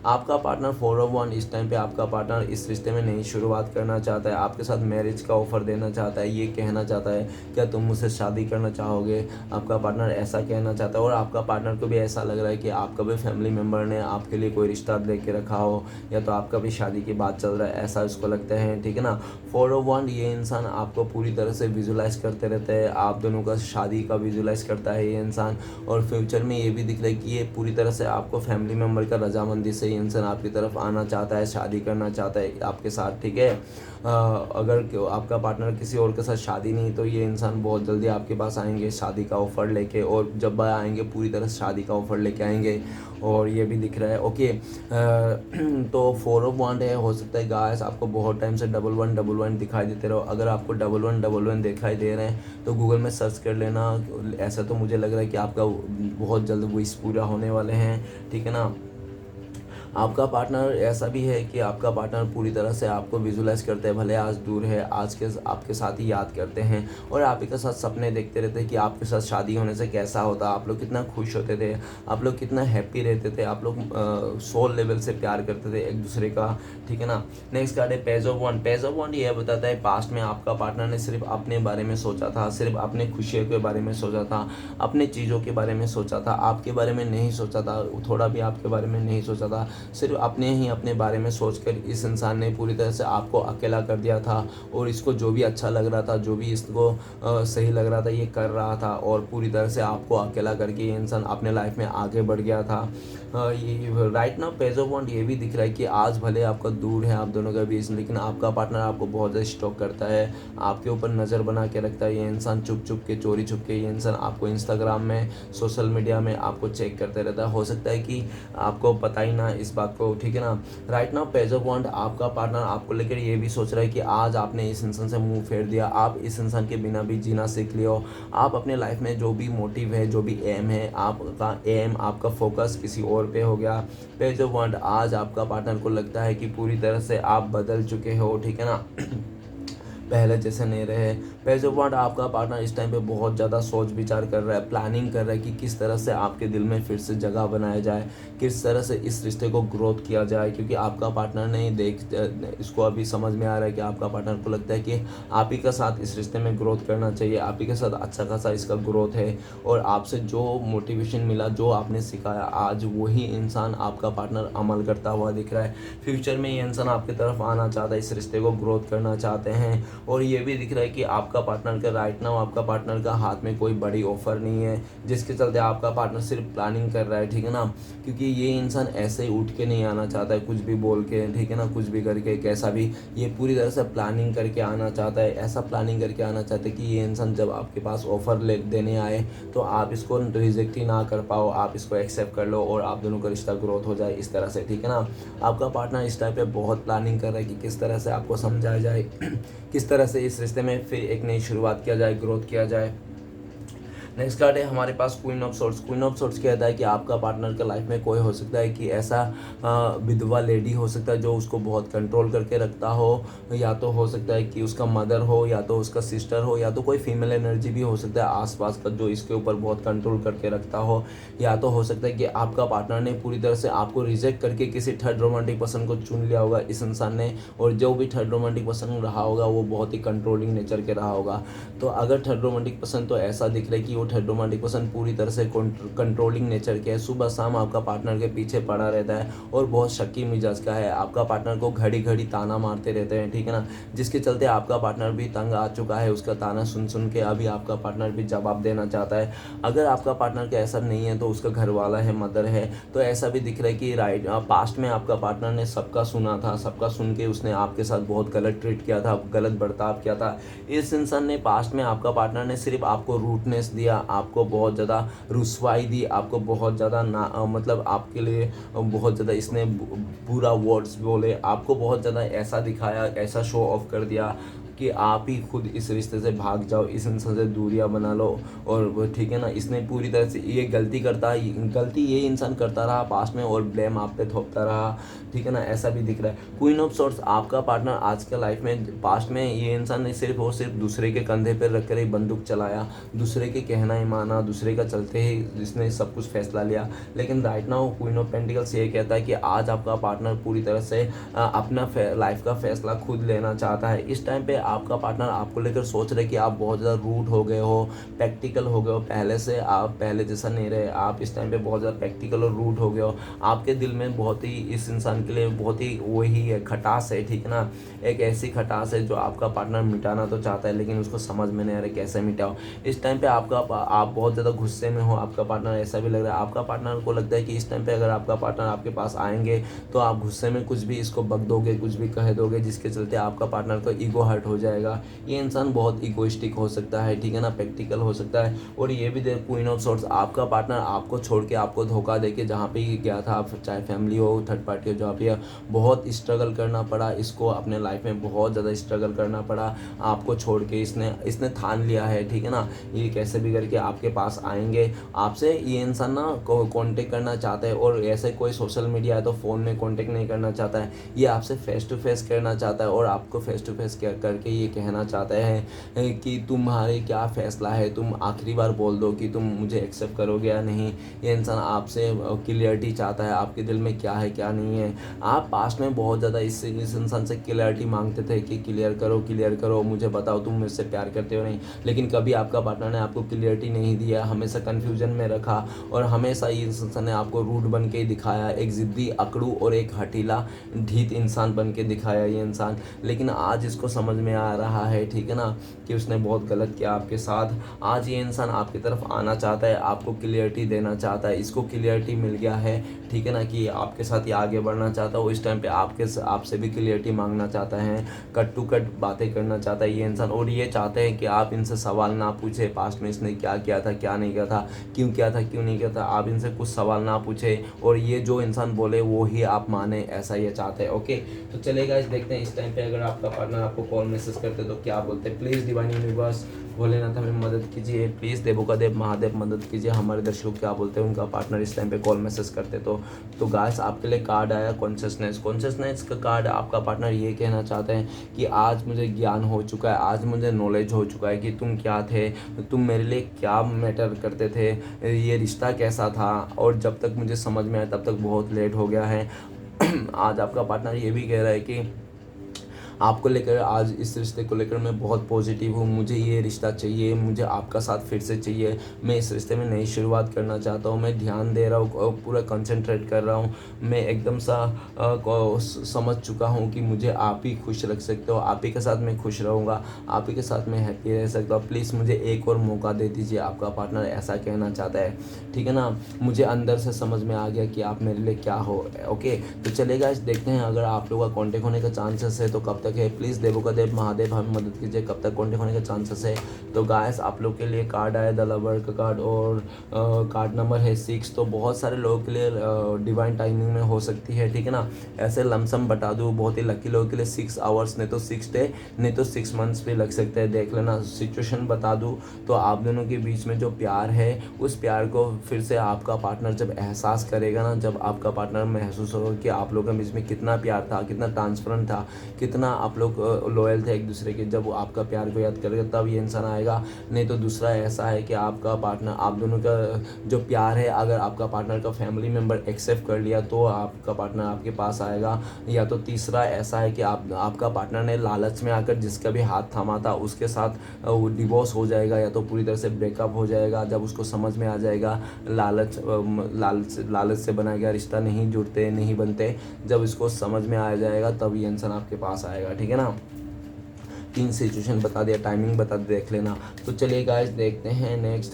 S1: आपका पार्टनर 401 इस टाइम पे आपका पार्टनर इस रिश्ते में नई शुरुआत करना चाहता है, आपके साथ मैरिज का ऑफर देना चाहता है, ये कहना चाहता है क्या तुम मुझसे शादी करना चाहोगे। आपका पार्टनर ऐसा कहना चाहता है, और आपका पार्टनर को भी ऐसा लग रहा है कि आपका भी फैमिली मेम्बर ने आपके लिए कोई रिश्ता देख के रखा हो, या तो आपका भी शादी की बात चल रहा है, ऐसा उसको लगता है, ठीक है ना। 401 ये इंसान आपको पूरी तरह से विजुलाइज करते रहते हैं, आप दोनों का शादी का विजुलाइज करता है ये इंसान। और फ्यूचर में ये भी दिख रहा है कि ये पूरी तरह से आपको फैमिली मेम्बर का रजामंदी से ये इंसान आपकी तरफ आना चाहता है, शादी करना चाहता है आपके साथ, ठीक है। अगर आपका पार्टनर किसी और के साथ शादी नहीं, तो ये इंसान बहुत जल्दी आपके पास आएंगे शादी का ऑफ़र लेके, और जब आएंगे पूरी तरह से शादी का ऑफ़र लेके आएंगे। और ये भी दिख रहा है, ओके। तो 401 है, हो सकता है गाइस आपको बहुत टाइम से 1111 दिखाई देते रहो। अगर आपको 1111 दिखाई दे रहे हैं तो गूगल में सर्च कर लेना। ऐसा तो मुझे लग रहा है कि आपका बहुत जल्द विश पूरा होने वाले हैं, ठीक है ना। आपका पार्टनर ऐसा भी है कि आपका पार्टनर पूरी तरह से आपको विजुलाइज करते हैं, भले आज दूर है, आज के आपके साथ ही याद करते हैं, और आप ही के साथ सपने देखते रहते हैं कि आपके साथ शादी होने से कैसा होता, आप लोग कितना खुश होते थे, आप लोग कितना हैप्पी रहते थे, आप लोग सोल लेवल से प्यार करते थे एक दूसरे का, ठीक है ना। नेक्स्ट कार्ड है page of one. Page of one ये बताता है पास्ट में आपका पार्टनर ने सिर्फ अपने बारे में सोचा था, सिर्फ अपने खुशियों के बारे में सोचा था, अपने चीज़ों के बारे में सोचा था, आपके बारे में नहीं सोचा था, थोड़ा भी आपके बारे में नहीं सोचा था। सिर्फ अपने बारे में सोचकर इस इंसान ने पूरी तरह से आपको अकेला कर दिया था, और इसको जो भी अच्छा लग रहा था, जो भी इसको सही लग रहा था, ये कर रहा था, और पूरी तरह से आपको अकेला करके ये इंसान अपने लाइफ में आगे बढ़ गया था। ये राइट नाउ पेज ऑफ वॉन्ड ये भी दिख रहा है कि आज भले आपका दूर है आप दोनों के बीच, लेकिन आपका पार्टनर आपको बहुत ज़्यादा स्टॉक करता है, आपके ऊपर नज़र बना के रखता है। ये इंसान चुप चुप के, चोरी छुप के, ये इंसान आपको इंस्टाग्राम में, सोशल मीडिया में आपको चेक करते रहता है। हो सकता है कि आपको पता ही ना इस बात को, ठीक है ना। राइट नाउ पेज ऑफ वॉन्ड आपका पार्टनर आपको लेकर ये भी सोच रहा है कि आज आपने इस इंसान से मुंह फेर दिया, आप इस इंसान के बिना भी जीना सीख लियो। आप अपने लाइफ में जो भी मोटिव है, जो भी एम है, आपका एम, आपका फोकस किसी और पे हो गया। पेज ऑफ वॉन्ड आज आपका पार्टनर को लगता है कि पूरी तरह से आप बदल चुके हो, ठीक है ना, पहले जैसे नहीं रहे। पेज ऑफ वॉन्ड आपका पार्टनर इस टाइम पे बहुत ज़्यादा सोच विचार कर रहा है, प्लानिंग कर रहा है कि किस तरह से आपके दिल में फिर से जगह बनाया जाए, किस तरह से इस रिश्ते को ग्रोथ किया जाए। क्योंकि आपका पार्टनर नहीं इसको अभी समझ में आ रहा है कि आपका पार्टनर को लगता है कि आप ही का साथ इस रिश्ते में ग्रोथ करना चाहिए, आप ही के साथ अच्छा खासा इसका ग्रोथ है, और आपसे जो मोटिवेशन मिला, जो आपने सिखाया, आज वही इंसान आपका पार्टनर अमल करता हुआ दिख रहा है। फ्यूचर में ये इंसान आपकी तरफ आना चाहता है, इस रिश्ते को ग्रोथ करना चाहते हैं। और ये भी दिख रहा है कि आपका पार्टनर का राइट नाउ आपका पार्टनर का हाथ में कोई बड़ी ऑफर नहीं है, जिसके चलते आपका पार्टनर सिर्फ प्लानिंग कर रहा है, ठीक है ना। क्योंकि ये इंसान ऐसे ही उठ के नहीं आना चाहता है कुछ भी बोल के, ठीक है ना, कुछ भी करके कैसा भी, ये पूरी तरह से प्लानिंग करके आना चाहता है। ऐसा प्लानिंग करके आना चाहता है कि ये इंसान जब आपके पास ऑफर देने आए तो आप इसको रिजेक्ट ही ना कर पाओ, आप इसको एक्सेप्ट कर लो, और आप दोनों का रिश्ता ग्रोथ हो जाए इस तरह से, ठीक है ना। आपका पार्टनर इस टाइप पे बहुत प्लानिंग कर रहा है कि किस तरह से आपको समझाया जाए, किस तरह से इस रिश्ते में फिर एक नई शुरुआत किया जाए, ग्रोथ किया जाए। नेक्स्ट कार्ड है हमारे पास queen of swords. Queen of swords कहता है कि आपका पार्टनर का लाइफ में कोई हो सकता है कि ऐसा विधवा लेडी हो सकता है जो उसको बहुत कंट्रोल करके रखता हो, या तो हो सकता है कि उसका मदर हो, या तो उसका सिस्टर हो, या तो कोई फीमेल एनर्जी भी हो सकता है आसपास का जो इसके ऊपर बहुत कंट्रोल करके रखता हो, या तो हो सकता है कि आपका पार्टनर ने पूरी तरह से आपको रिजेक्ट करके किसी थर्ड रोमांटिक पर्सन को चुन लिया होगा इस इंसान ने, और जो भी थर्ड रोमांटिक पर्सन रहा होगा वो बहुत ही कंट्रोलिंग नेचर के रहा होगा। तो अगर थर्ड रोमांटिक पर्सन तो ऐसा दिख रहा है कि वो थर्ड रोमांटिक पर्सन पूरी तरह से कंट्रोलिंग नेचर के है, सुबह शाम आपका पार्टनर के पीछे पड़ा रहता है और बहुत शक्की मिजाज का है, आपका पार्टनर को घड़ी घड़ी ताना मारते रहते हैं, ठीक है ना, जिसके चलते आपका पार्टनर भी तंग आ चुका है उसका ताना सुन सुन के। अभी आपका पार्टनर भी जवाब देना चाहता है। अगर आपका पार्टनर का ऐसा नहीं है तो उसका घर वाला है, मदर है, तो ऐसा भी दिख रहा है कि राइट पास्ट में आपका पार्टनर ने सबका सुना था, सबका सुन के उसने आपके साथ बहुत गलत ट्रीट किया था, गलत बर्ताव किया था। इस इंसान ने पास्ट में आपका पार्टनर ने सिर्फ आपको रूटनेस दिया, आपको बहुत ज़्यादा रुसवाई दी, आपको बहुत ज़्यादा मतलब आपके लिए बहुत ज़्यादा इसने बुरा वर्ड्स बोले, आपको बहुत ज़्यादा ऐसा दिखाया, ऐसा शो ऑफ कर दिया कि आप ही खुद इस रिश्ते से भाग जाओ, इस इंसान से दूरियां बना लो। और ठीक है ना, इसने पूरी तरह से ये गलती ये इंसान करता रहा पास्ट में और ब्लेम आप पे थोपता रहा, ठीक है ना, ऐसा भी दिख रहा है। क्वीन ऑफ सोर्ड्स आपका पार्टनर आज के लाइफ में, पास्ट में ये इंसान ने सिर्फ और सिर्फ दूसरे के कंधे पर रख कर ही बंदूक चलाया, दूसरे के कहना ही माना, दूसरे का चलते ही जिसने सब कुछ फैसला लिया। लेकिन right now queen of pentacles ये कहता है कि आज आपका पार्टनर पूरी तरह से अपना लाइफ का फैसला खुद लेना चाहता है। इस टाइम पे आपका पार्टनर आपको लेकर सोच रहे कि आप बहुत ज़्यादा रूड हो गए हो, प्रैक्टिकल हो गए हो, पहले से आप पहले जैसा नहीं रहे, आप इस टाइम पे बहुत ज़्यादा प्रैक्टिकल और रूड हो गए हो। आपके दिल में बहुत ही इस इंसान के लिए बहुत ही वही है खटास है, ठीक है ना, एक ऐसी खटास है जो आपका पार्टनर मिटाना तो चाहता है लेकिन उसको समझ में नहीं आ रहा कैसे मिटाओ। इस टाइम पे आप बहुत ज़्यादा गुस्से में हो, आपका पार्टनर ऐसा भी लग रहा है, आपका पार्टनर को लगता है कि इस टाइम पे अगर आपका पार्टनर आपके पास आएंगे तो आप गुस्से में कुछ भी इसको बक दोगे, कुछ भी कह दोगे, जिसके चलते आपका पार्टनर को ईगो हर्ट हो जाएगा। ये इंसान बहुत इगोइस्टिक हो सकता है, ठीक है ना, प्रैक्टिकल हो सकता है। और ये भी देख क्वीन ऑफ सोर्ड्स आपका पार्टनर आपको छोड़ के, आपको धोखा दे के जहाँ पे गया था, चाहे फैमिली हो, थर्ड पार्टी हो, जहाँ पे बहुत स्ट्रगल करना पड़ा इसको, अपने लाइफ में बहुत ज़्यादा स्ट्रगल करना पड़ा, आपको छोड़ के इसने ठान लिया है, ठीक है ना, ये कैसे भी करके आपके पास आएंगे। आपसे ये इंसान ना कांटेक्ट करना चाहता है, और ऐसे कोई सोशल मीडिया है तो फ़ोन में कांटेक्ट नहीं करना चाहता है, ये आपसे फेस टू फेस करना चाहता है और आपको फेस टू फेस करके ये कहना चाहता है कि तुम्हारे क्या फ़ैसला है, तुम आखिरी बार बोल दो कि तुम मुझे एक्सेप्ट करोगे या नहीं। ये इंसान आपसे क्लियरिटी चाहता है, आपके दिल में क्या है क्या नहीं है। आप पास्ट में बहुत ज़्यादा इस इंसान से क्लियरिटी मांगते थे कि क्लियर करो, मुझे बताओ तुम मुझसे प्यार करते हो नहीं, लेकिन कभी आपका पार्टनर ने आपको क्लियरिटी नहीं दिया, हमेशा कन्फ्यूजन में रखा, और हमेशा ये इंसान ने आपको रूड बन के दिखाया, एक ज़िद्दी, अकड़ू और एक हठीला ढीठ इंसान बन के दिखाया ये इंसान। लेकिन आज इसको समझ में आ रहा है, ठीक है ना, कि उसने बहुत गलत किया आपके साथ। आज ये इंसान आपकी तरफ आना चाहता है, आपको क्लियरिटी देना चाहता है, इसको क्लियरिटी मिल गया है, ठीक है ना, कि आपके साथ ये आगे बढ़ना चाहता है। वो इस टाइम पे आपसे भी क्लियरिटी मांगना चाहता है, कट टू कट बातें करना चाहता है ये इंसान। और ये चाहते हैं कि आप इनसे सवाल ना पूछे, पास्ट में इसने क्या किया था, क्या नहीं किया था, क्यों किया था, क्यों नहीं किया था, आप इनसे कुछ सवाल ना पूछे, और ये जो इंसान बोले वो ही आप माने, ऐसा ये चाहते हैं। ओके, तो चलेगा, इस देखते हैं इस टाइम पे अगर आपका पार्टनर आपको कॉल मैसेज करते तो क्या बोलते हैं। प्लीज़ डिवाइन यूनिवर्स, भोलेनाथ हमें मदद कीजिए, प्लीज़ देवों का देव महादेव मदद कीजिए, हमारे दर्शकों क्या बोलते हैं उनका पार्टनर इस टाइम पे कॉल मैसेज करते तो गाइस आपके लिए कार्ड आया कॉन्शियसनेस का कार्ड। आपका पार्टनर ये कहना चाहते हैं कि आज मुझे ज्ञान हो चुका है, आज मुझे नॉलेज हो चुका है कि तुम क्या थे, तुम मेरे लिए क्या मैटर करते थे, ये रिश्ता कैसा था, और जब तक मुझे समझ में आया तब तक बहुत लेट हो गया है। आज आपका पार्टनर ये भी कह रहा है कि आपको लेकर, आज इस रिश्ते को लेकर मैं बहुत पॉजिटिव हूँ, मुझे ये रिश्ता चाहिए, मुझे आपका साथ फिर से चाहिए, मैं इस रिश्ते में नई शुरुआत करना चाहता हूँ, मैं ध्यान दे रहा हूँ, पूरा कंसंट्रेट कर रहा हूँ, मैं एकदम सा समझ चुका हूँ कि मुझे आप ही खुश रख सकते हो, आप ही के साथ मैं खुश रहूँगा, आप ही के साथ मैं हैप्पी रह सकता हूँ, प्लीज़ मुझे एक और मौका दे दीजिए। आपका पार्टनर ऐसा कहना चाहता है, ठीक है ना, मुझे अंदर से समझ में आ गया कि आप मेरे लिए क्या हो। ओके, तो चलेगा, देखते हैं अगर आप लोगों का कॉन्टेक्ट होने का चांसेस है तो कब तक है, प्लीज़ देवों का देव महादेव हमें मदद कीजिए, कब तक कॉन्टेक्ट होने का चांसेस है। तो गाइस आप लोग के लिए कार्ड आया द लवर का कार्ड, और कार्ड नंबर है 6। तो बहुत सारे लोगों के लिए डिवाइन टाइमिंग में हो सकती है, ठीक है ना। ऐसे लमसम बता दूँ, बहुत ही लकी लोगों के लिए 6 आवर्स नहीं तो 6 डे नहीं तो 6 मंथ्स भी लग सकते हैं, देख लेना। सिचुएशन बता दूँ तो आप दोनों के बीच में जो प्यार है, उस प्यार को फिर से आपका पार्टनर जब एहसास करेगा ना, जब आपका पार्टनर महसूस होगा कि आप लोगों के बीच में कितना प्यार था, कितना ट्रांसपेरेंट था, कितना आप लोग लॉयल थे एक दूसरे के, जब वो आपका प्यार को याद करेगा तब ये इंसान आएगा। नहीं तो दूसरा ऐसा है कि आपका पार्टनर, आप दोनों का जो प्यार है, अगर आपका पार्टनर का फैमिली मेम्बर एक्सेप्ट कर लिया तो आपका पार्टनर आपके पास आएगा। या तो तीसरा ऐसा है कि आपका पार्टनर ने लालच में आकर जिसका भी हाथ थामा था उसके साथ वो डिवोर्स हो जाएगा, या तो पूरी तरह से ब्रेकअप हो जाएगा। जब उसको समझ में आ जाएगा लालच से बनाया गया रिश्ता नहीं जुड़ते, नहीं बनते, जब इसको समझ में आ जाएगा तब ये इंसान आपके पास आएगा, ठीक है ना। 3 सिचुएशन बता दिया, टाइमिंग बता दिया, देख लेना। तो चलिए गाइस देखते हैं नेक्स्ट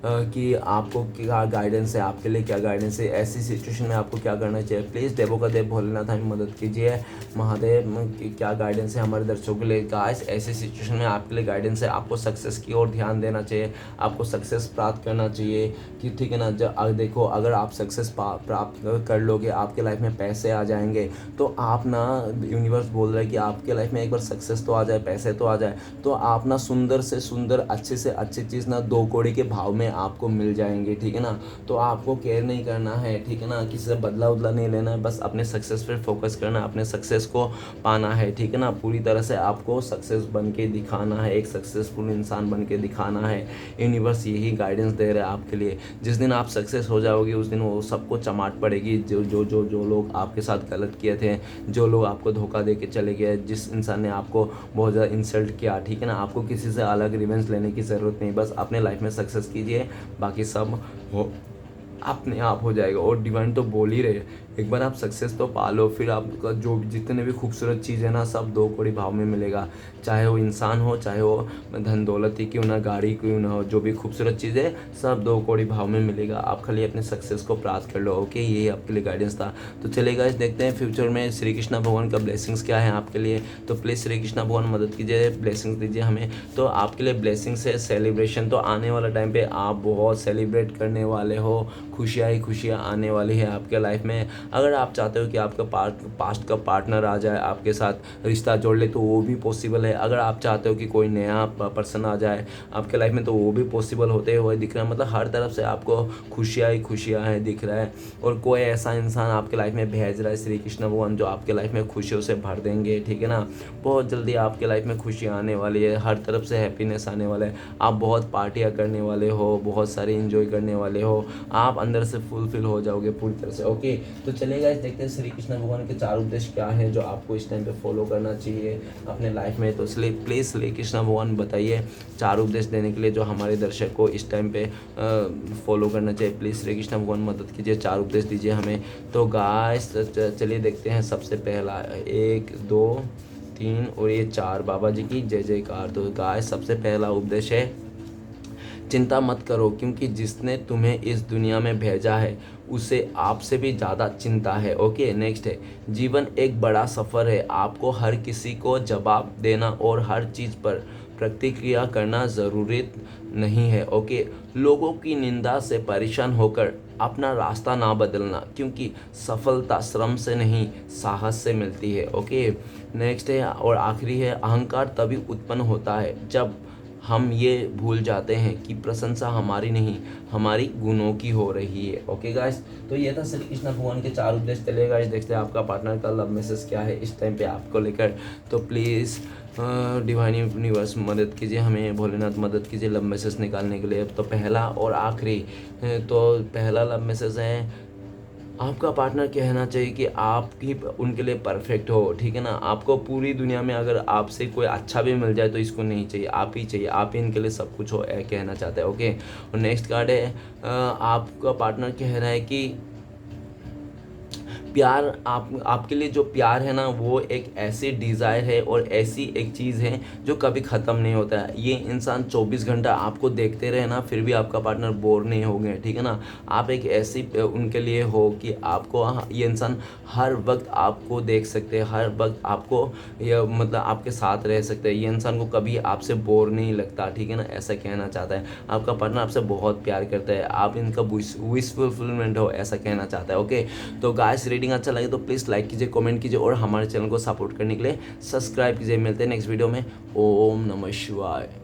S1: कि आपको क्या गाइडेंस है, आपके लिए क्या गाइडेंस है, ऐसी सिचुएशन में आपको क्या करना चाहिए। प्लीज़ देवों का देव भोलेनाथ हमें मदद कीजिए, महादेव की क्या गाइडेंस है हमारे दर्शकों के लिए। गाइस ऐसी सिचुएशन में आपके लिए गाइडेंस है, आपको सक्सेस की ओर ध्यान देना चाहिए, आपको सक्सेस प्राप्त करना चाहिए कि ठीक है ना। जब देखो अगर आप सक्सेस प्राप्त कर लोगे, आपके लाइफ में पैसे आ जाएंगे, तो आप ना, यूनिवर्स बोल रहा है कि आपके लाइफ में एक बार सक्सेस तो आ जाए, पैसे तो आ जाए, तो आप ना सुंदर से सुंदर, अच्छे से अच्छी चीज़ ना 2 कौड़ी के भाव में आपको मिल जाएंगे, ठीक है ना। तो आपको केयर नहीं करना है, ठीक है ना, किसी से बदला उदला नहीं लेना है, बस अपने सक्सेस पर फोकस करना है, अपने सक्सेस को पाना है, ठीक है ना। पूरी तरह से आपको सक्सेस बन के दिखाना है, एक सक्सेसफुल इंसान बन के दिखाना है। यूनिवर्स यही गाइडेंस दे रहा है आपके लिए। जिस दिन आप सक्सेस हो जाओगे उस दिन वो सबको चमाट पड़ेगी, जो लोग आपके साथ गलत किए थे, जो लोग आपको धोखा दे के चले गए, जिस इंसान ने आपको बहुत ज़्यादा इंसल्ट किया, ठीक है ना। आपको किसी से अलग रिवेंज लेने की ज़रूरत नहीं, बस अपने लाइफ में सक्सेस कीजिए, बाकी सब हो अपने आप हो जाएगा। और डिवाइन तो बोल ही रहे, एक बार आप सक्सेस तो पा लो, फिर आपका जो जितने भी खूबसूरत चीज़ है ना, सब 2 कौड़ी भाव में मिलेगा। चाहे वो इंसान हो, चाहे वो धन दौलत ही क्यों ना, गाड़ी क्यों ना हो, जो भी खूबसूरत चीज़ है सब 2 कौड़ी भाव में मिलेगा। आप खाली अपने सक्सेस को प्राप्त कर लो, ओके। यही आपके लिए गाइडेंस था। तो चलेगा इस देखते हैं फ्यूचर में श्री कृष्ण भगवान का ब्लेसिंग्स क्या है आपके लिए। तो प्लीज़ श्री कृष्ण भगवान मदद कीजिए, ब्लेसिंग्स दीजिए हमें। तो आपके लिए ब्लेसिंग्स है, सेलिब्रेशन। तो आने वाला टाइम पे आप बहुत सेलिब्रेट करने वाले हो, खुशियाँ ही खुशियाँ आने वाली है आपके लाइफ में। अगर आप चाहते हो कि आपका पास्ट का पार्टनर आ जाए, आपके साथ रिश्ता जोड़ ले, तो वो भी पॉसिबल है। अगर आप चाहते हो कि कोई नया पर्सन आ जाए आपके लाइफ में, तो वो भी पॉसिबल होते हुए दिख रहा है। मतलब हर तरफ से आपको खुशियाँ ही खुशियाँ हैं दिख रहा है। और कोई ऐसा इंसान आपके लाइफ में भेज रहा है श्री कृष्ण भगवान, जो आपके लाइफ में खुशियों से भर देंगे, ठीक है ना। बहुत जल्दी आपके लाइफ में खुशियाँ आने वाली है, हर तरफ से हैप्पीनेस आने वाला है। आप बहुत पार्टियाँ करने वाले हो, बहुत सारे इंजॉय करने वाले हो, आप अंदर से फुलफिल हो जाओगे पूरी तरह से, ओके। तो चलेगा इस देखते हैं श्री कृष्ण भगवान के 4 उपदेश क्या है जो आपको इस टाइम पे फॉलो करना चाहिए अपने लाइफ में। तो इसलिए प्लीज़ श्री कृष्ण भगवान बताइए 4 उपदेश देने के लिए जो हमारे दर्शक को इस टाइम पे फॉलो करना चाहिए। प्लीज़ श्री कृष्ण भगवान मदद कीजिए, 4 उपदेश दीजिए हमें। तो गाइस चलिए देखते हैं। सबसे पहला 1 2 3 और ये 4, बाबा जी की जय जयकार। तो गाइस सबसे पहला उपदेश है, चिंता मत करो, क्योंकि जिसने तुम्हें इस दुनिया में भेजा है उसे आपसे भी ज़्यादा चिंता है, ओके। नेक्स्ट है, जीवन एक बड़ा सफ़र है, आपको हर किसी को जवाब देना और हर चीज़ पर प्रतिक्रिया करना ज़रूरी नहीं है, ओके। लोगों की निंदा से परेशान होकर अपना रास्ता ना बदलना, क्योंकि सफलता श्रम से नहीं साहस से मिलती है, ओके। नेक्स्ट है और आखिरी है, अहंकार तभी उत्पन्न होता है जब हम ये भूल जाते हैं कि प्रशंसा हमारी नहीं, हमारी गुणों की हो रही है, ओके गाइस। तो ये था श्री कृष्ण भगवान के 4 उपदेश। चलेगा इस देखते हैं आपका पार्टनर का लव मैसेज क्या है इस टाइम पे आपको लेकर। तो प्लीज़ डिवाइन यूनिवर्स मदद कीजिए हमें, भोलेनाथ मदद कीजिए लव मैसेज निकालने के लिए। तो पहला और आखिरी, तो पहला लव मैसेज है, आपका पार्टनर कहना चाहिए कि आप ही उनके लिए परफेक्ट हो, ठीक है ना। आपको पूरी दुनिया में अगर आपसे कोई अच्छा भी मिल जाए तो इसको नहीं चाहिए, आप ही चाहिए, आप ही इनके लिए सब कुछ हो, कहना चाहता है, ओके। और नेक्स्ट कार्ड है, आपका पार्टनर कह रहा है कि प्यार आपके लिए जो प्यार है ना वो एक ऐसी डिज़ायर है और ऐसी एक चीज़ है जो कभी ख़त्म नहीं होता है। ये इंसान 24 घंटा आपको देखते रहे ना फिर भी आपका पार्टनर बोर नहीं होंगे, ठीक है ना। आप एक ऐसी उनके लिए हो कि आपको ये इंसान हर वक्त आपको देख सकते हैं, हर वक्त आपको ये मतलब आपके साथ रह सकते हैं। ये इंसान को कभी आपसे बोर नहीं लगता, ठीक है ना। ऐसा कहना चाहता है आपका पार्टनर आपसे बहुत प्यार करता है, आप इनका विश फुलफिलमेंट हो, ऐसा कहना चाहता है। ओके, तो गाइस रीडिंग अच्छा लगे तो प्लीज़ लाइक कीजिए, कमेंट कीजिए और हमारे चैनल को सपोर्ट करने के लिए सब्सक्राइब कीजिए। मिलते हैं नेक्स्ट वीडियो में। ओम नमः शिवाय।